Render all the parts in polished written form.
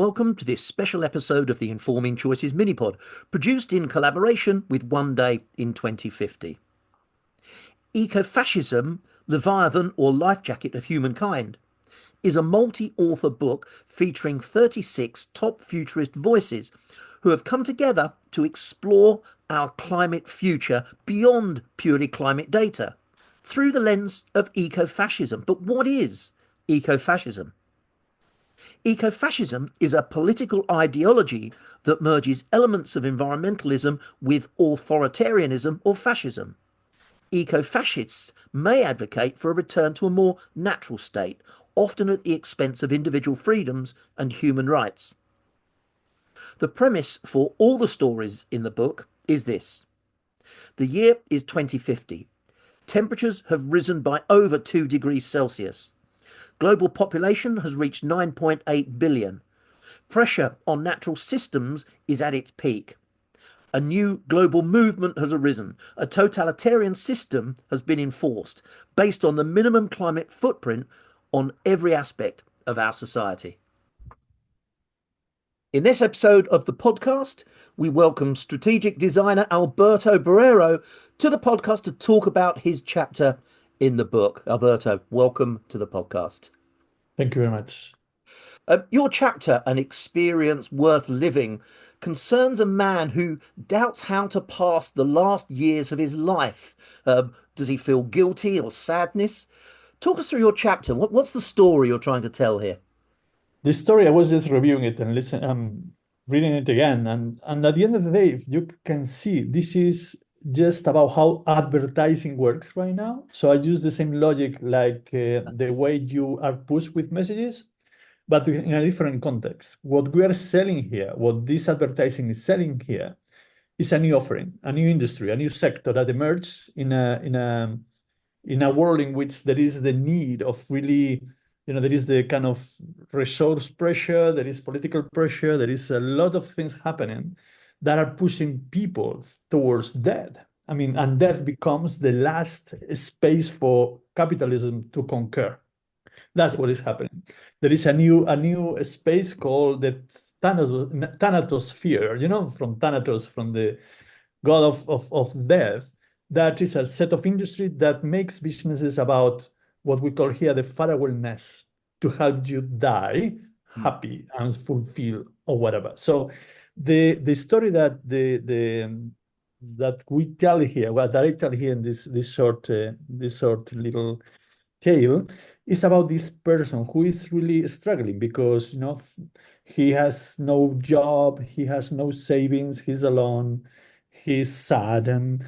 welcome to this special episode of the Informing Choices Minipod, produced in collaboration with One Day in 2050. Ecofascism, Leviathan or Lifejacket of Humankind is a multi-author book featuring 36 top futurist voices who have come together to explore our climate future beyond purely climate data through the lens of ecofascism. But what is ecofascism? Ecofascism is a political ideology that merges elements of environmentalism with authoritarianism or fascism. Ecofascists may advocate for a return to a more natural state, often at the expense of individual freedoms and human rights. The premise for all the stories in the book is this. The year is 2050. Temperatures have risen by over 2 degrees Celsius. Global population has reached 9.8 billion. Pressure on natural systems is at its peak. A new global movement has arisen. A totalitarian system has been enforced based on the minimum climate footprint on every aspect of our society. In this episode of the podcast, we welcome strategic designer Alberto Barreiro to the podcast to talk about his chapter in the book. Alberto, welcome to the podcast. Thank you very much. Your chapter, An Experience Worth Living, concerns a man who doubts how to pass the last years of his life. Does he feel guilty or sadness? Talk us through your chapter. What's the story you're trying to tell here? The story, I was just reviewing it and reading it again. And at the end of the day, if you can see, this is just about how advertising works right now. So I use the same logic like the way you are pushed with messages, but in a different context. What we are selling here, what this advertising is selling here, is a new offering, a new industry, a new sector that emerged in a world in which there is the need of really, there is the kind of resource pressure, there is political pressure, there is a lot of things happening that are pushing people towards death. I mean, and death becomes the last space for capitalism to conquer. That's what is happening. There is a new space called the Thanatosphere, from Thanatos, from the god of death. That is a set of industry that makes businesses about what we call here the farewellness, to help you die happy and fulfilled or whatever. So the story that that we tell here, that I tell here in this short little tale, is about this person who is really struggling because he has no job, he has no savings, he's alone, he's sad, and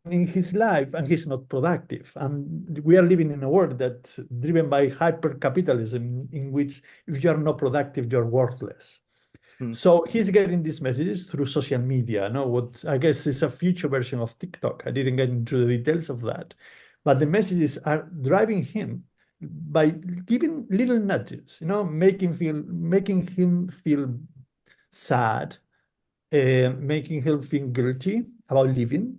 in his life, and he's not productive. And we are living in a world that's driven by hyper capitalism, in which if you are not productive, you're worthless. So he's getting these messages through social media. What I guess is a future version of TikTok. I didn't get into the details of that, but the messages are driving him by giving little nudges, making him feel sad, making him feel guilty about living,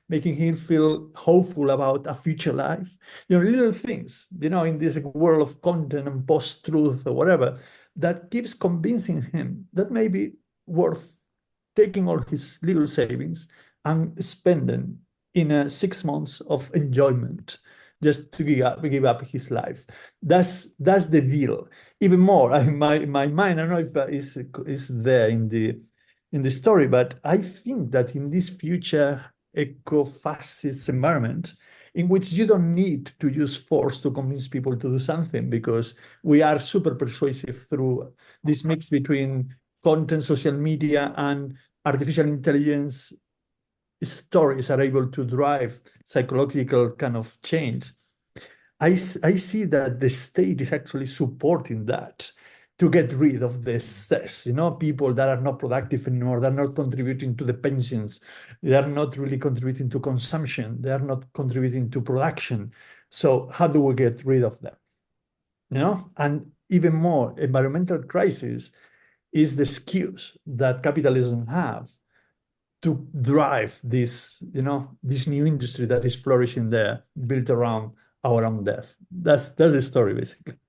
making him feel hopeful about a future life. Little things, in this world of content and post-truth or whatever, that keeps convincing him that may be worth taking all his little savings and spending in 6 months of enjoyment just to give up his life. That's the deal. Even more, my mind, I don't know if is there in the story, but I think that in this future eco-fascist environment, in which you don't need to use force to convince people to do something, because we are super persuasive through this mix between content, social media, and artificial intelligence. Stories are able to drive psychological kind of change. I see that the state is actually supporting that to get rid of the excess, people that are not productive anymore, they're not contributing to the pensions, they are not really contributing to consumption, they are not contributing to production. So how do we get rid of them? And even more, environmental crisis is the excuse that capitalism have to drive this new industry that is flourishing there, built around our own death. That's the story, basically.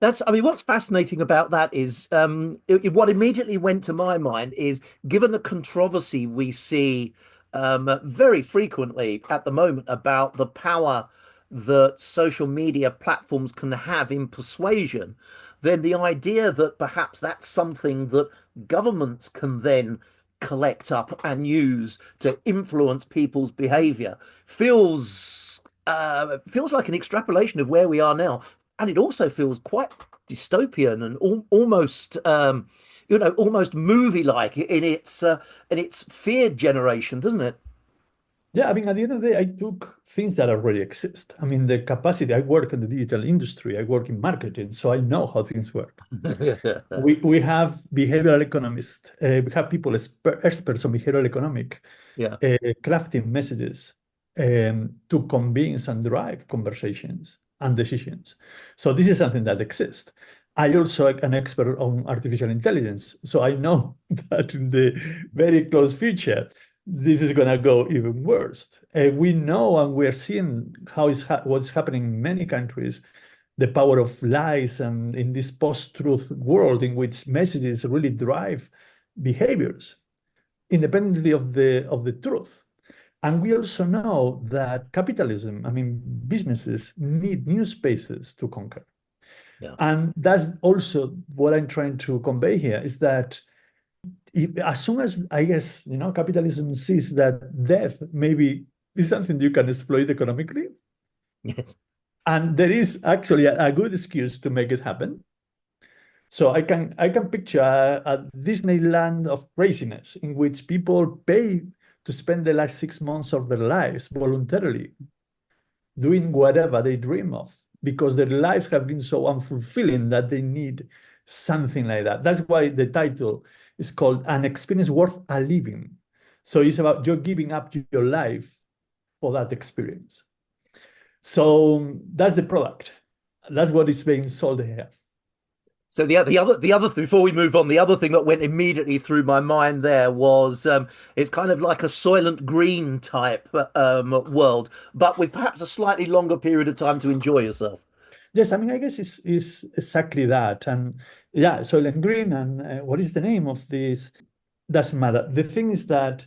I mean, what's fascinating about that is what immediately went to my mind is given the controversy we see very frequently at the moment about the power that social media platforms can have in persuasion, then the idea that perhaps that's something that governments can then collect up and use to influence people's behavior feels like an extrapolation of where we are now, and it also feels quite dystopian and almost almost movie-like in its fear generation, doesn't it? Yeah, I mean, at the end of the day, I took things that already exist. I mean, the capacity, I work in the digital industry, I work in marketing, so I know how things work. We have behavioral economists, we have people, experts on behavioral economic, Yeah. crafting messages to convince and drive conversations and decisions. So this is something that exists. I also an expert on artificial intelligence, so I know that in the very close future, this is going to go even worse. We know and we're seeing what's happening in many countries, the power of lies, and in this post-truth world in which messages really drive behaviors independently of the truth. And we also know that capitalism, I mean, businesses need new spaces to conquer. Yeah. And that's also what I'm trying to convey here is that as soon as I guess, capitalism sees that death maybe is something you can exploit economically, Yes. and there is actually a good excuse to make it happen. So I can picture a Disneyland of craziness in which people pay to spend the last 6 months of their lives voluntarily doing whatever they dream of because their lives have been so unfulfilling that they need something like that. That's why the title is called An Experience Worth a Living. So it's about you giving up your life for that experience. So that's the product. That's what is being sold here. So the other before we move on, the other thing that went immediately through my mind there was it's kind of like a Soylent Green type world, but with perhaps a slightly longer period of time to enjoy yourself. Yes, I mean, I guess it's exactly that. And yeah, Soylent Green and what is the name of this? Doesn't matter. The thing is that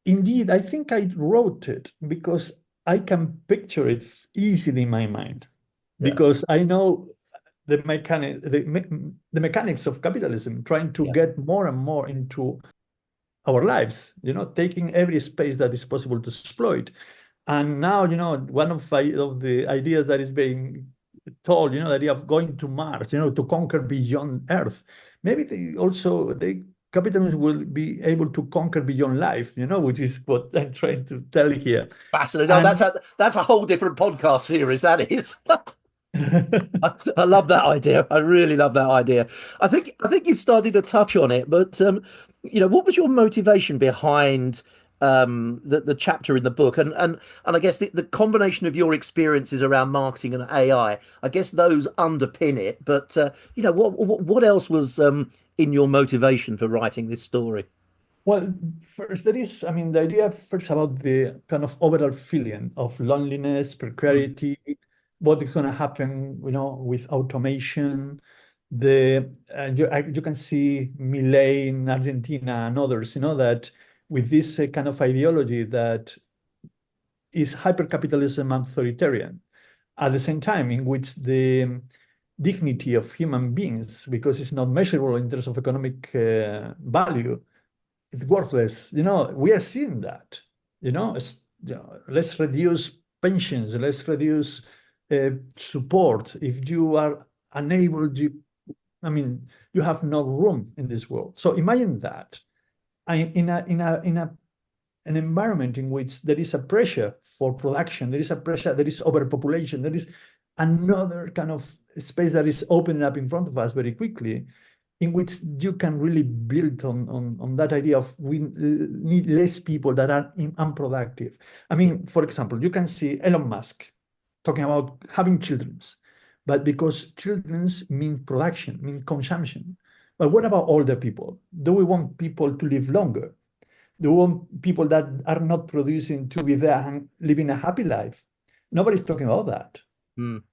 indeed, I think I wrote it because I can picture it easily in my mind Yeah, because I know the mechanics of capitalism trying to yeah. get more and more into our lives, taking every space that is possible to exploit. And now, one of the ideas that is being told, the idea of going to Mars, to conquer beyond Earth. Maybe the capitalism will be able to conquer beyond life, which is what I'm trying to tell here. Fascinating. No, And that's a whole different podcast series. That is. I love that idea. I really love that idea. I think you started to touch on it, but what was your motivation behind the chapter in the book, and I guess the combination of your experiences around marketing and AI, I guess those underpin it. But what else was in your motivation for writing this story? well, first, I mean, the idea first about the kind of overall feeling of loneliness, Mm. precarity, what is going to happen, with automation. You can see Milei in Argentina and others, that with this kind of ideology that is hyper-capitalism and authoritarian, at the same time in which the dignity of human beings, because it's not measurable in terms of economic value, it's worthless. We are seeing that. Let's reduce pensions, let's reduce support. If you are unable to, I mean, you have no room in this world. So imagine that. In an environment in which there is a pressure for production, there is a pressure, there is overpopulation, there is another kind of space that is opening up in front of us very quickly, in which you can really build on that idea of we need less people that are unproductive. I Yeah. mean, for example, you can see Elon Musk talking about having children's, but because children's mean production, mean consumption. But what about older people? Do we want people to live longer? Do we want people that are not producing to be there and living a happy life? Nobody's talking about that, Mm.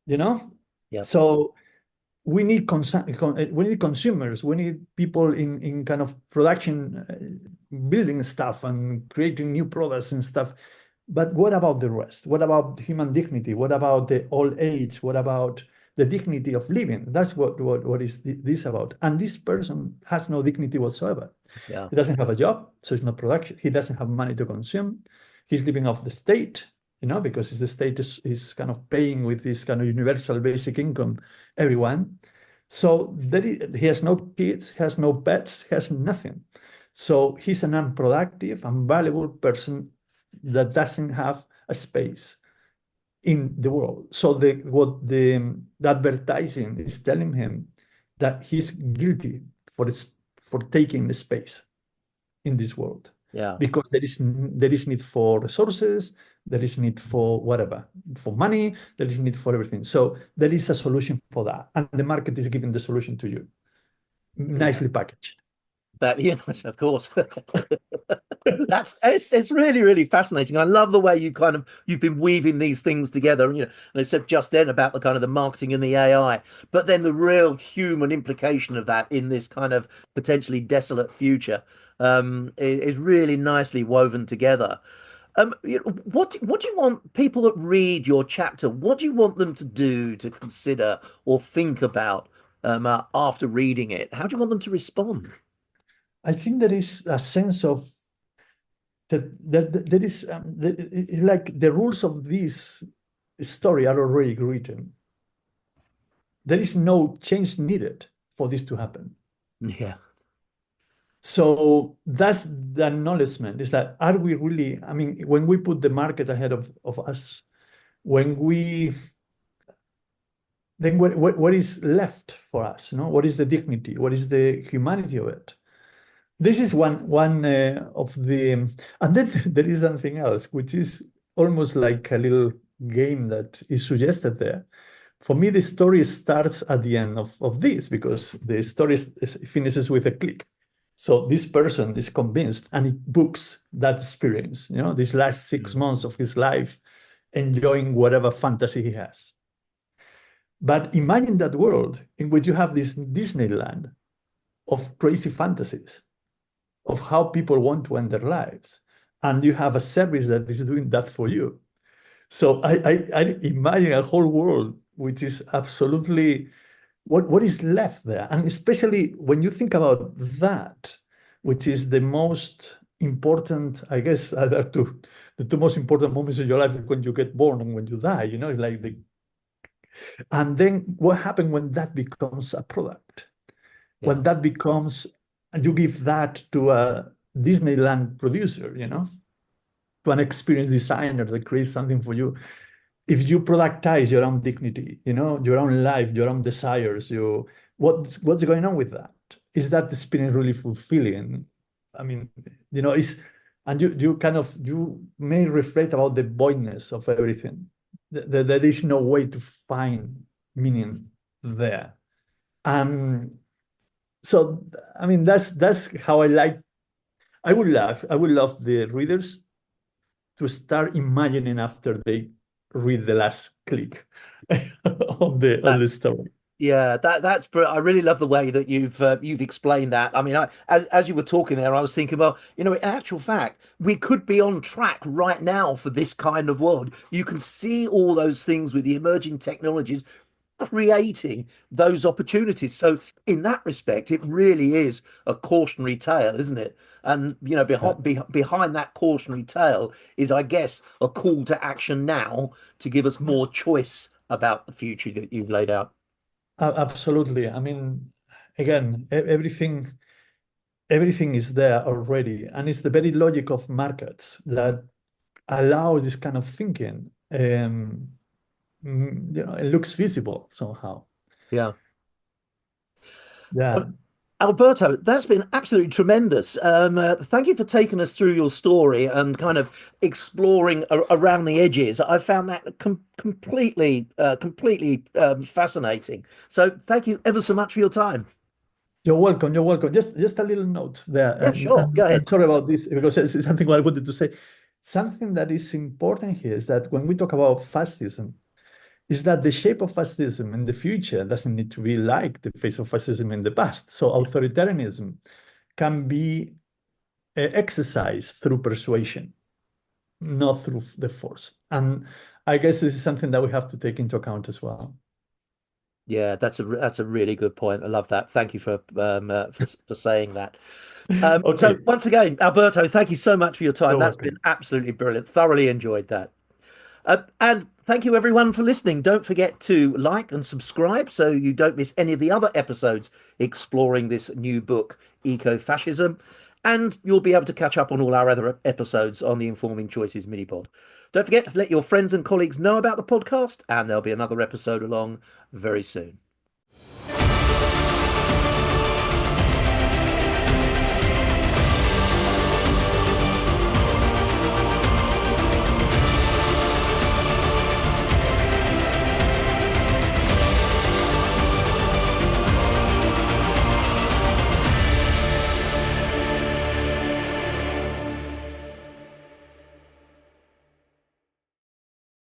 you know? Yeah. So we need consumers, we need people in kind of production, building stuff and creating new products and stuff. But what about the rest? What about human dignity? What about the old age? What about the dignity of living? That's what is this about. And this person has no dignity whatsoever. Yeah. He doesn't have a job, so it's not production. He doesn't have money to consume. He's living off the state, because the state is kind of paying with this kind of universal basic income everyone. So he has no kids, he has no pets, he has nothing. So he's an unproductive, unvaluable person that doesn't have a space in the world. So the advertising is telling him that he's guilty for taking the space in this world, Yeah. because there is need for resources, there is need for whatever, for money, there is need for everything. So there is a solution for that, and the market is giving the solution to you, Yeah. nicely packaged. But of course. It's really, really fascinating. I love the way you've been weaving these things together. And I said just then about the kind of the marketing and the AI, but then the real human implication of that in this kind of potentially desolate future is really nicely woven together. What do you want people that read your chapter? What do you want them to do, to consider or think about after reading it? How do you want them to respond? I think there is a sense of that there is like the rules of this story are already written. There is no change needed for this to happen. Yeah. So that's the acknowledgement, is that are we really, I mean, when we put the market ahead of us, when we then what is left for us? What is the dignity? What is the humanity of it? This is one of the, and then there is something else, which is almost like a little game that is suggested there. For me, the story starts at the end of this, because the story finishes with a click. So this person is convinced and he books that experience, these last 6 months of his life, enjoying whatever fantasy he has. But imagine that world in which you have this Disneyland of crazy fantasies, of how people want to end their lives. And you have a service that is doing that for you. So I imagine a whole world which is absolutely what is left there. And especially when you think about that, which is the most important, I guess, the two most important moments of your life, when you get born and when you die, it's like and then what happens when that becomes a product? Yeah. When that becomes, and you give that to a Disneyland producer, to an experienced designer that creates something for you. If you productize your own dignity, your own life, your own desires, what's going on with that? Is that experience really fulfilling? I mean, and you may reflect about the voidness of everything. There is no way to find meaning there. So I mean that's how I would love the readers to start imagining after they read the last click of the story. Yeah, that's I really love the way that you've explained that. I mean, as you were talking there, I was thinking, well, in actual fact, we could be on track right now for this kind of world. You can see all those things with the emerging technologies creating those opportunities. So in that respect, it really is a cautionary tale, isn't it? And Yeah. behind that cautionary tale is, I guess, a call to action now to give us more choice about the future that you've laid out. Absolutely. I mean, again, everything is there already, and it's the very logic of markets that allows this kind of thinking. It looks feasible somehow. Yeah. Yeah. Alberto, that's been absolutely tremendous. Thank you for taking us through your story and kind of exploring around the edges. I found that completely fascinating. So thank you ever so much for your time. You're welcome. You're welcome. Just a little note there, Yeah, sure. Go and ahead. sorry about this, because it's something I wanted to say. Something that is important here is that when we talk about fascism, is that the shape of fascism in the future doesn't need to be like the face of fascism in the past. So authoritarianism can be exercised through persuasion, not through the force. And I guess this is something that we have to take into account as well. Yeah, that's a really good point. I love that. Thank you for saying that. So Okay, once again, Alberto, thank you so much for your time. you're That's been welcome. absolutely brilliant. Thoroughly enjoyed that. And thank you everyone for listening. Don't forget to like and subscribe so you don't miss any of the other episodes exploring this new book, Ecofascism. And you'll be able to catch up on all our other episodes on the Informing Choices mini pod. Don't forget to let your friends and colleagues know about the podcast, and there'll be another episode along very soon.